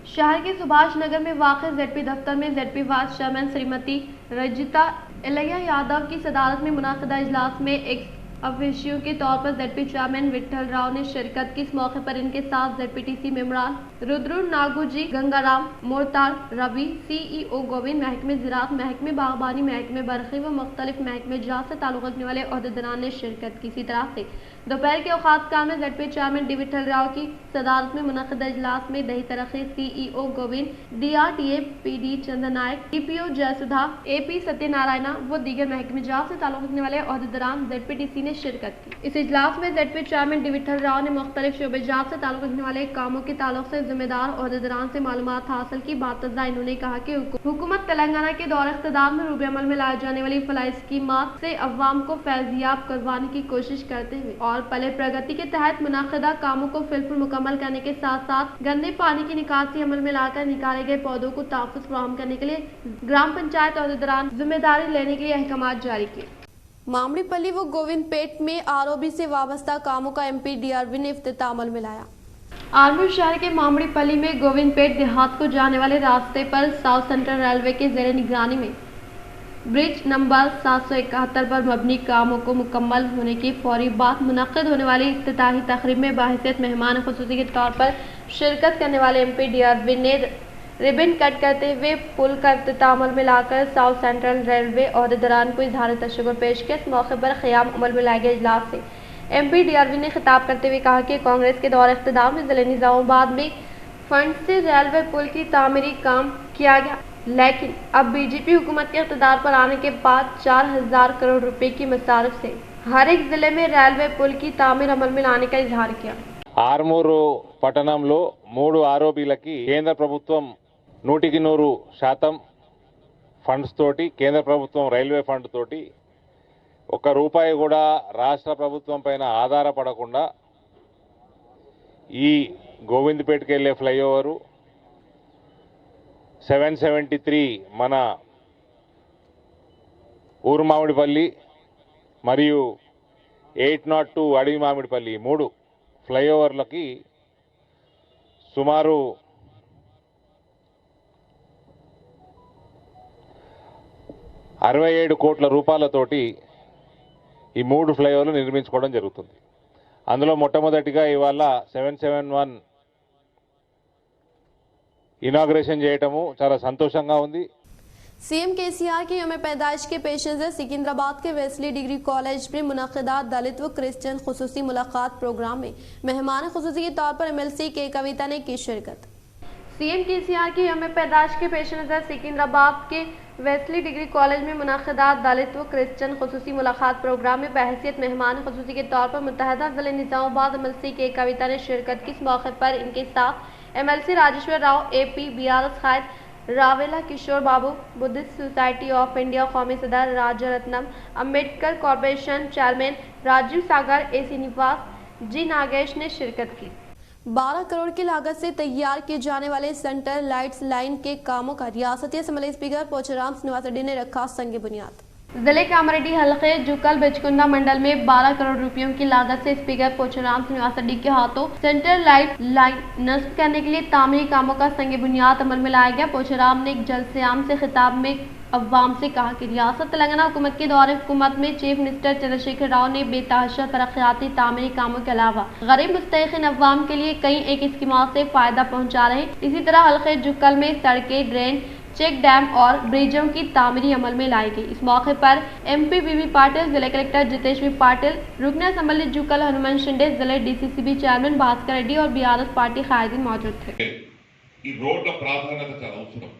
शहर के सुभाष नगर में वाक़ ZP दफ्तर में ZP vice chairman Shrimati Rajitha Ilaiah Yadav की सदारत में मुनक़िदा इजलास में एक अफिशियों के तौर पर ZP चेयरमैन विठल राव ने शिरकत की। इस मौके पर इनके साथ ZPTC मेम्बरान रुद्र नागूजी, गंगाराम मोरतार, रवि, CEO गोविंद, महकमे ज़राअत, महकमे बागबानी, महकमे बरखी व मुख्तलिफ महकमे जात से ताल्लुक़ रखने वाले ओहदेदारान ने शिरकत की। इसी तरह से दोपहर के औक़ात काल में ZP chairman D Vithal Rao की सदारत में मुनक़िदा इजलास में दही तरक्की CEO गोविंद, DRTA PD चंद्र नायक, DPO जयसुधा, AP सत्यनारायणा व दीगर महकमे जात से ताल्लुक़ रखने वाले ओहदेदारान ZPTC ने शिरकत की। इस इजलास में ZP chairman D Vithal Rao ने मुख्तलिफ शोबे जात से ताल्लुक़ रखने वाले कामों के ताल्लुक से जिम्मेदार ओहदेदारान से मालूमात हासिल की। बात इन्होंने कहा कि हुकूमत तेलंगाना के दौर इख्तिदार में रूबे अमल में लाई जाने वाली फलाही स्कीमात से अवाम को फैज़याब करवाने की कोशिश करते हुए और पले प्रगति के तहत मुनाक़िदा कामों को फिलफुल मुकम्मल करने के साथ साथ गंदे पानी की निकासी अमल में लाकर निकाले गए पौधों को तहफ़्फ़ुज़ फराहम करने के लिए ग्राम पंचायत ओहदेदारान जिम्मेदारी लेने के लिए अहकामात जारी किए। मामड़ीपल्ली व गोविंदपेट में ROB से वाबस्ता कामों का MP DRV ने इफ्तिताह अमल में लाया। आलमपुर शहर के मामड़ीपल्ली में गोविंदपेट देहात को जाने वाले रास्ते पर साउथ सेंट्रल रेलवे के ज़ेरे निगरानी में ब्रिज नंबर 771 पर मबनी कामों को मुकम्मल होने की फौरी बाद मुनक़्क़िद होने वाली इफ्तिताही तक़रीब में बाहिसियत मेहमान ख़ुसूसी के तौर पर शिरकत करने वाले MP DRV ने रिबन कट करते हुए पुल का इफ्तिताह अमल में लाकर साउथ सेंट्रल रेलवे ओहदेदारान को इज़हार तशक्कुर पेश किया। इस मौके पर क़याम अमल में लाए गए इजलास से MP DRV ने खिताब करते हुए कहा कि कांग्रेस के दौर इख्तिदार में ज़िले निज़ामाबाद में फंड से रेलवे पुल की तामीरी काम किया गया, लेकिन अब BJP हुकूमत के इख्तिदार पर आने के बाद 4000 करोड़ रुपए की मसारिफ से हर एक ज़िले में रेलवे पुल की तामीर अमल में लाने का इजहार किया। ఆర్మూరు పట్టణంలో 3 ROBలకి కేంద్ర ప్రభుత్వం 100% ఫండ్స్ తోటి కేంద్ర ప్రభుత్వం రైల్వే ఫండ్ తోటి ఒక్క రూపాయి కూడా రాష్ట్ర ప్రభుత్వం పైన ఆధారపడకుండా ఈ గోవిందపేటకి వెళ్ళే ఫ్లైఓవరు 773 మన ఊరు మామిడిపల్లి మరియు 802 అడవి మామిడిపల్లి 3 ఫ్లైఓవర్లకి సుమారు 67 కోట్ల రూపాయలతోటి ఈ 3 ఫ్లైఓవర్లు నిర్మించుకోవడం జరుగుతుంది। అందులో మొట్టమొదటిగా ఇవాళ 771 ఇనాగ్రేషన్ చేయటము చాలా సంతోషంగా ఉంది। CM KCR के यौम पैदाइश के पेश नज़र सिकंदराबाद के वेस्ली डिग्री कॉलेज में मुनक़िदा दलित व क्रिश्चियन खुसूसी मुलाकात प्रोग्राम में मेहमान खुसूसी के तौर पर MLC के कविता ने की शिरकत। CM KCR के यौम पैदाइश के पेश नज़र सिकंदराबाद के वेस्ली डिग्री कॉलेज में मुनक़िदा दलित व क्रिश्चियन खुसूसी मुलाकात प्रोग्राम में बहैसियत मेहमान खुसूसी के तौर पर मुत्तहदा ज़िले निज़ामाबाद MLC के कविता ने शिरकत की। इस मौके पर इनके साथ MLC Rajeshwar Rao, AP BRS खायद, Ravela Kishore Babu, Buddhist Society of India कौमी सदर Raja Ratnam, Ambedkar corporation chairman Rajiv Sagar, AC Nivas, G Nagesh ने शिरकत की। 12 करोड़ की लागत से तैयार किए जाने वाले सेंटर लाइट्स लाइन के कामों का रियासती असम्बली स्पीकर पोचाराम श्रीनिवास रेड्डी ने रखा संग बुनियाद। जिले कामारेड्डी हल्के जुकल बिचकुंदा मंडल में 12 करोड़ रुपयों की लागत से स्पीकर पोचराम श्रीनिवास रेड्डी के हाथों सेंट्रल लाइन नस्ब करने के लिए तामीरी कामों का संग बुनियाद अमल में लाया गया। पोचराम ने एक जलसेआम से खिताब में अवाम से कहा कि रियासत तेलंगाना हुकूमत के दौरे हुकूमत में चीफ मिनिस्टर चंद्रशेखर राव ने बेतहाशा तरक्याती तामीरी कामों के अलावा गरीब मुस्तहिक़ीन अवाम के लिए कई एक स्कीमों से फायदा पहुँचा रहे हैं। इसी तरह हल्के जुकल में सड़कें, ड्रेन, चेक डैम और ब्रिजों की तामीरी अमल में लाई गई। इस मौके पर MP बीबी पाटिल, जिला कलेक्टर जितेश वी पाटिल, रुकन असम्बली जुकल हनुमान शिंदे, जिले DCCB चेयरमैन भास्कर रेड्डी और BRS पार्टी कायदीन मौजूद थे। ఈ రోడ్ల ప్రాధాన్యత చాలా అవసరం.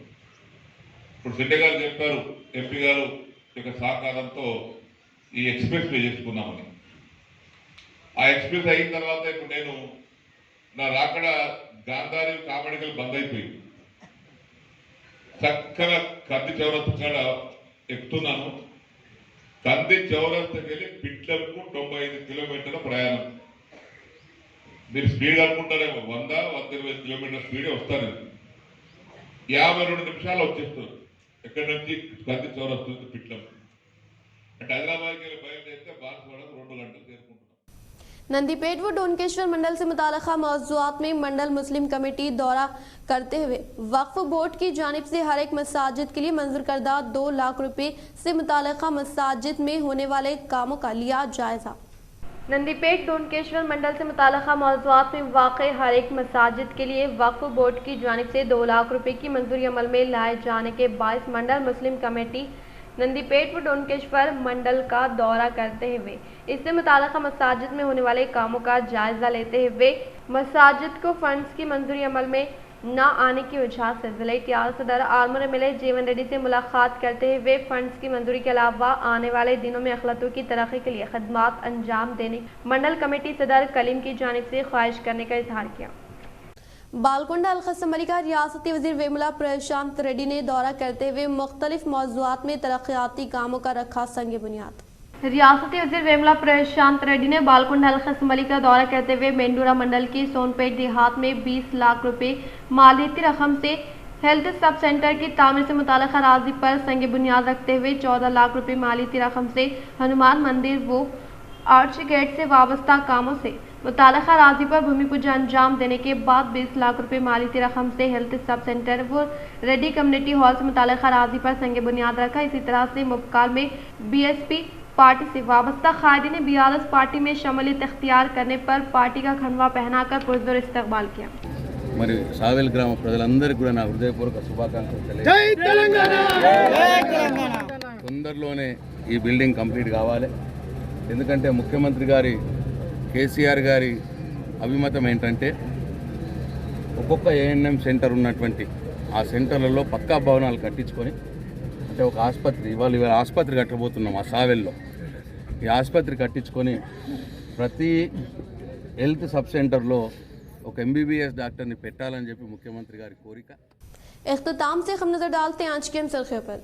ఇప్పుడు సిడ్డే గారు చెప్పారు, MP గారు యొక్క సహకారంతో ఈ ఎక్స్ప్రెస్ వే చేసుకున్నామని. ఆ ఎక్స్ప్రెస్ అయిన తర్వాత ఇప్పుడు నేను నా రాకడ గాంధారి కామెడికల్ బంద్ అయిపోయింది. చక్కగా కంది చౌరస్తా కాడ ఎక్కుతున్నాను. కంది చౌరస్తాకి వెళ్ళి పిట్లకు 95 కిలోమీటర్ల ప్రయాణం. మీరు స్పీడ్ అనుకుంటారేమో, 100-120 కిలోమీటర్ల స్పీడే వస్తారు. 52 నిమిషాలు వచ్చేస్తారు ఎక్కడి నుంచి కంది చౌరస్తా పిట్లం. అంటే హైదరాబాద్కి వెళ్ళి బయలుదేరితే బాన్స్వాడకు 2 గంటలు చేరుకుంటున్నాం. नंदीपेट व डोनकेश्वर मंडल से मुताल्लिक़ा मौज़ूआत में मंडल मुस्लिम कमेटी दौरा करते हुए वक्फ बोर्ड की जानिब से हर एक मसाजिद के लिए मंजूर करदा 2 लाख रुपए से मुताल्लिक़ा मसाजिद में होने वाले कामों का लिया जायजा। नंदीपेट डोनकेश्वर मंडल से मुताल्लिक़ा मौज़ूआत में वाक़ई हर एक मसाजिद के लिए वक्फ बोर्ड की जानिब से 2 लाख रुपए की मंजूरी अमल में लाए जाने के बायस मंडल मुस्लिम कमेटी नंदीपेट व डोनकेश्वर मंडल का दौरा करते हुए इससे मुताल्लिक़ा मसाजिद में होने वाले कामों का जायजा लेते हुए मसाजिद को फंड्स की मंजूरी अमल में न आने की वजह से जिले इतिहाद सदर आलमर MLA जीवन रेड्डी से मुलाकात करते हुए फंड्स की मंजूरी के अलावा आने वाले दिनों में अखलातों की तरक्की के लिए खदमात अंजाम देने मंडल कमेटी सदर कलीम की जानिब से ख्वाहिश करने का इजहार किया। बालकोंडा हल्का असम्बली का रियासती वजीर वेमुला प्रशांत रेड्डी ने दौरा करते हुए मुख्तलिफ मौज़ूआत में तरक्याती कामों का रखा संग बुनियाद। रियासती वजीर वेमुला प्रशांत रेड्डी ने बालकोंडा हल्का असम्बली का दौरा करते हुए मेंडूरा मंडल की सोनपेट देहात में 20 लाख रुपए मालियती रकम से हेल्थ सब सेंटर की तामीर से मुताल्लिक़ा अराज़ी पर संग बुनियाद रखते हुए 14 लाख रुपए मालियती रकम से हनुमान मंदिर व आर्च गेट से वाबस्ता कामों से मुताल्लिक़ा अराज़ी पर भूमि पूजन अंजाम देने के बाद 20 लाख रुपए मालियती रकम से हेल्थ सब सेंटर व रेड्डी कम्युनिटी हॉल से मुताल्लिक़ा अराज़ी पर संग बुनियाद रखा। इसी तरह से मुफ्काल में BSP पार्टी से वाबस्ता कायदी ने BRS पार्टी में शमूलियत इख्तियार करने पर पार्टी का खंडवा पहनाकर पुरजोर इस्तकबाल किया। మరి సావెల్ గ్రామ ప్రజలందరికీ కూడా నా హృదయపూర్వక శుభాకాంక్షలు తొందరలోనే ఈ బిల్డింగ్ కంప్లీట్ కావాలి. ఎందుకంటే ముఖ్యమంత్రి గారి కేసీఆర్ గారి అభిమతం ఏంటంటే ఒక్కొక్క ANM సెంటర్ ఉన్నటువంటి ఆ సెంటర్లలో పక్కా భవనాలు కట్టించుకొని, అంటే ఒక ఆసుపత్రి ఇవాళ ఆసుపత్రి కట్టబోతున్నాం ఆ సావెల్లో. ఈ ఆసుపత్రి కట్టించుకొని ప్రతి హెల్త్ సబ్ సెంటర్లో ఒక MBBS డాక్టర్ని పెట్టాలని చెప్పి ముఖ్యమంత్రి గారి కోరిక। इख्तिताम से हम नजर डालते हैं आज के सरखे पर।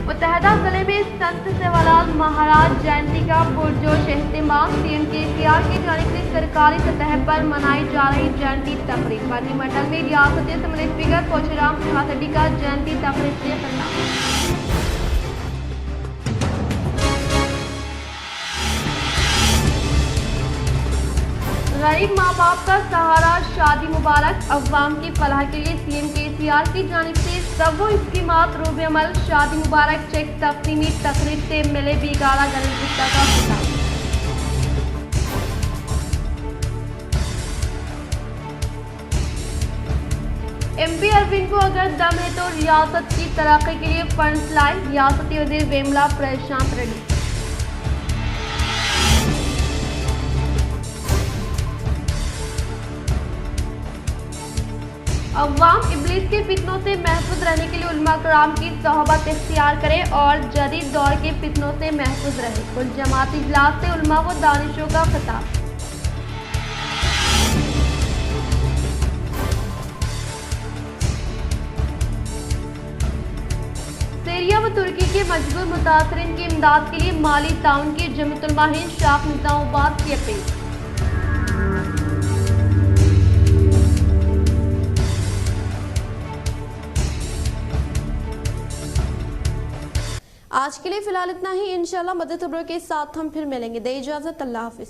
मुत्तहदा जिले में संत सेवालाल महाराज जयंती का पुरजोश एहतमाम। CM KCR की जानिब से सरकारी सतह पर मनाई जा रही जयंती तकरीब। बरनी मंडल में रियासती असम्बली स्पीकर पोचराम श्रीनिवास रेड्डी का जयंती तकरीब से खिताब। गरीब माँ बाप का सहारा, शादी मुबारक, अवाम की फलाह के लिए CM KCR की जानिब से सबो स्कीमात रूबे अमल, शादी मुबारक, चेक तकसीमी तकरीब से MLA बीगाला गणेश गुप्ता का खिताब। MP अरविंद को अगर दम है तो रियासत की तरक्की के लिए फंड्स लाए, रियासती वजीर वेमुला प्रशांत रेड्डी। अवाम इब्लीस के फितनों से महफूज रहने के लिए उलमा कराम की सोहबत इख्तियार करें और जदीद दौर के फितनों से महफूज रहे। कुल जमाती इजलास से उलमा व दानिशों का खिताब। सीरिया व तुर्की के मजबूर मुतासरीन की इमदाद के लिए माली ताउन की जमीयतुल उलमा हिंद शाख निजामाबाद की अपील। आज के लिए फिलहाल इतना ही। इंशाल्लाह मदद खबरों के साथ हम फिर मिलेंगे। दे इजाजत, अल्लाह हाफिज।